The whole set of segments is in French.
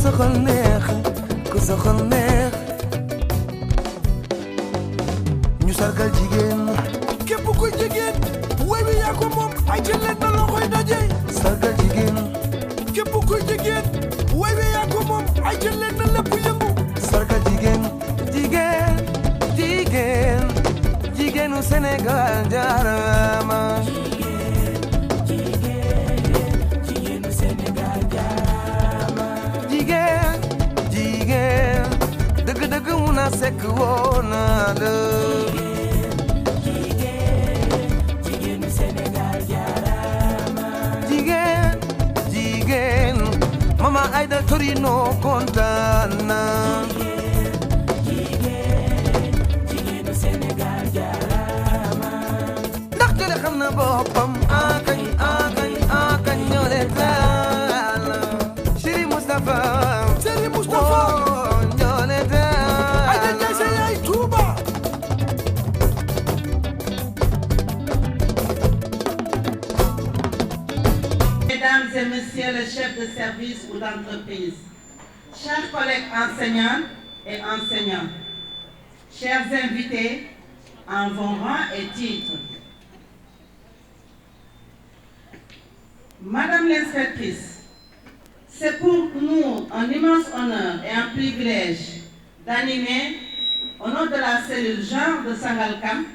soxal neex ku soxal neex ñu sargal jigéen képp kuy jigéen way wi yaa ko moom ay jëleen na loxoy daje sargal jigéen képp kuy jigéen way wi yaa ko moom ay jëleen na lépp yëngu sargal jigéen jigéen jigéen jigéenu Sénégal jaarama jigéenu Sénégal jaarama jigéen jigéen dëgg-dëgg mun a sekk woon na la jigéenu Sénégal jaarama jigéen jigéen mama Aïda Torino kontaan na jigéenu Sénégal jaarama ndax jële xam na boppam akañ ñoo leen taal Chéri Moustapha Chéri Moustapha ñoo leen taal ay dañ sa yaay Touba Mesdames et messieurs les chefs de service ou d'entreprise, chers collègues enseignants et enseignants, chers invités en vos rangs et titres, Madame l'inspectrice, c'est pour nous un immense honneur et un privilège d'animer, au nom de la cellule genre de Sangalkam,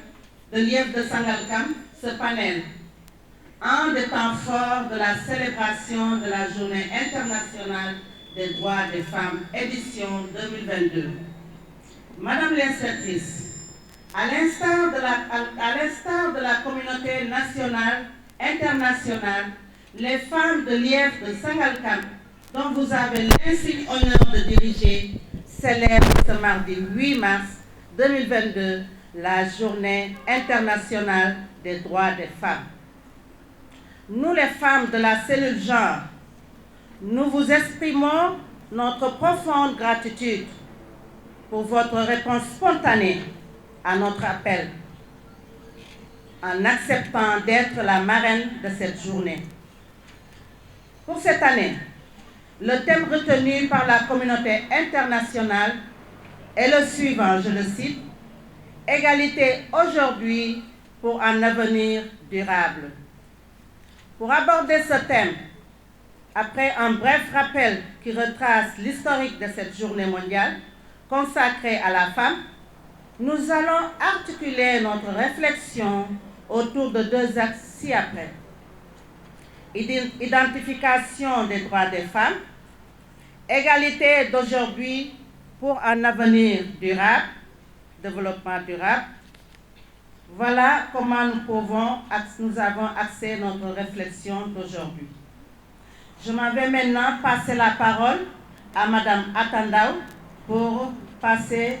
de l'IEF de Sangalkam, ce panel, un des temps forts de la célébration de la Journée internationale des droits des femmes, édition 2022. Madame l'inspectrice, à l'instar de la communauté nationale, internationale, les femmes de l'IEF de Sangalkam, dont vous avez l'insigne honneur de diriger, célèbrent ce mardi 8 mars 2022 la Journée internationale des droits des femmes. Nous, les femmes de la cellule genre, nous vous exprimons notre profonde gratitude pour votre réponse spontanée à notre appel, en acceptant d'être la marraine de cette journée. Pour cette année, le thème retenu par la communauté internationale est le suivant, je le cite, « Égalité aujourd'hui pour un avenir durable ». Pour aborder ce thème, après un bref rappel qui retrace l'historique de cette journée mondiale consacrée à la femme, nous allons articuler notre réflexion autour de deux axes ci-après. Identification des droits des femmes, égalité d'aujourd'hui pour un avenir durable, développement durable. Voilà comment nous avons axé notre réflexion d'aujourd'hui. Je m'en vais maintenant passer la parole à Madame Atandao pour passer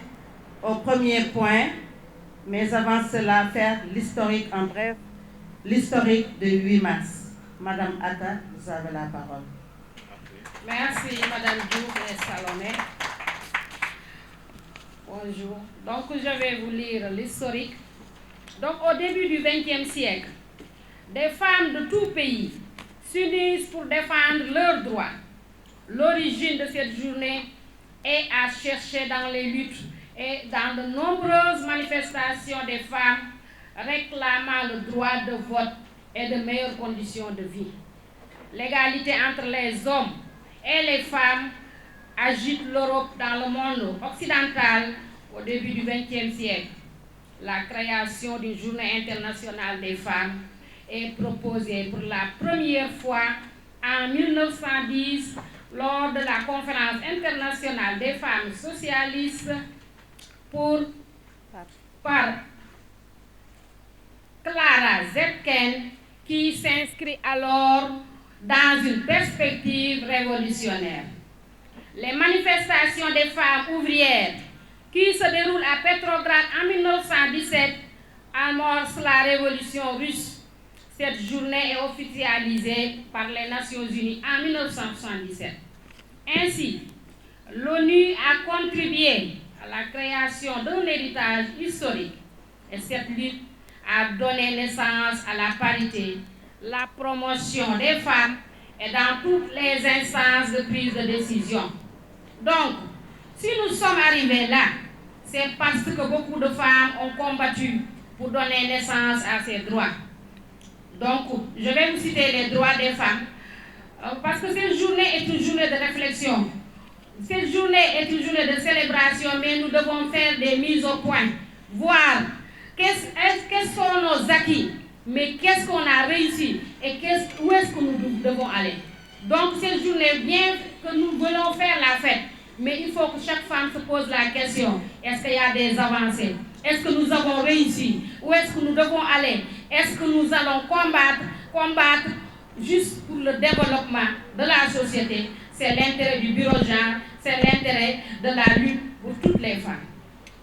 au premier point, mais avant cela, faire l'historique en bref, l'historique du 8 mars. Madame Atta, vous avez la parole. Merci Madame Diouf et Salomé. Bonjour. Donc je vais vous lire l'historique. Donc au début du XXe siècle, des femmes de tout pays s'unissent pour défendre leurs droits. L'origine de cette journée est à chercher dans les luttes et dans de nombreuses manifestations des femmes réclamant le droit de vote et de meilleures conditions de vie. L'égalité entre les hommes et les femmes agite l'Europe dans le monde occidental au début du XXe siècle. La création d'une journée internationale des femmes est proposée pour la première fois en 1910 lors de la conférence internationale des femmes socialistes par Clara Zetkin, qui s'inscrit alors dans une perspective révolutionnaire. Les manifestations des femmes ouvrières qui se déroulent à Petrograd en 1917 amorcent la révolution russe. Cette journée est officialisée par les Nations Unies en 1977. Ainsi, l'ONU a contribué à la création d'un héritage historique et cette lutte a donné naissance à la parité, la promotion des femmes et dans toutes les instances de prise de décision. Donc, si nous sommes arrivés là, c'est parce que beaucoup de femmes ont combattu pour donner naissance à ces droits. Donc, je vais vous citer les droits des femmes, parce que cette journée est une journée de réflexion. Cette journée est une journée de célébration, mais nous devons faire des mises au point, voir quels sont nos acquis, mais qu'est-ce qu'on a réussi et où est-ce que nous devons aller. Donc cette journée, bien que nous voulons faire la fête, mais il faut que chaque femme se pose la question, est-ce qu'il y a des avancées? Est-ce que nous avons réussi? Où est-ce que nous devons aller? Est-ce que nous allons combattre juste pour le développement de la société? C'est l'intérêt du bureau genre, c'est l'intérêt de la lutte pour toutes les femmes.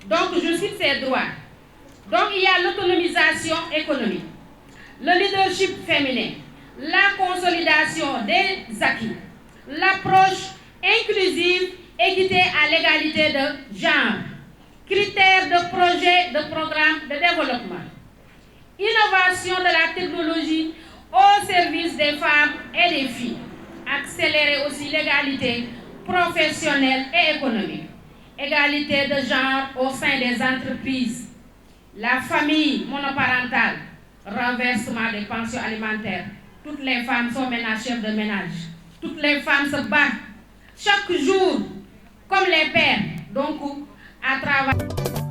Donc je cite ces droits. Donc il y a l'autonomisation économique, le leadership féminin, la consolidation des acquis, l'approche inclusive, équité à l'égalité de genre, critères de projet, de programme de développement, innovation de la technologie au service des femmes et des filles, accélérer aussi l'égalité professionnelle et économique, égalité de genre au sein des entreprises, la famille monoparentale, renversement des pensions alimentaires. Toutes les femmes sont maintenant chefs de ménage. Toutes les femmes se battent chaque jour comme les pères. Donc, à travers...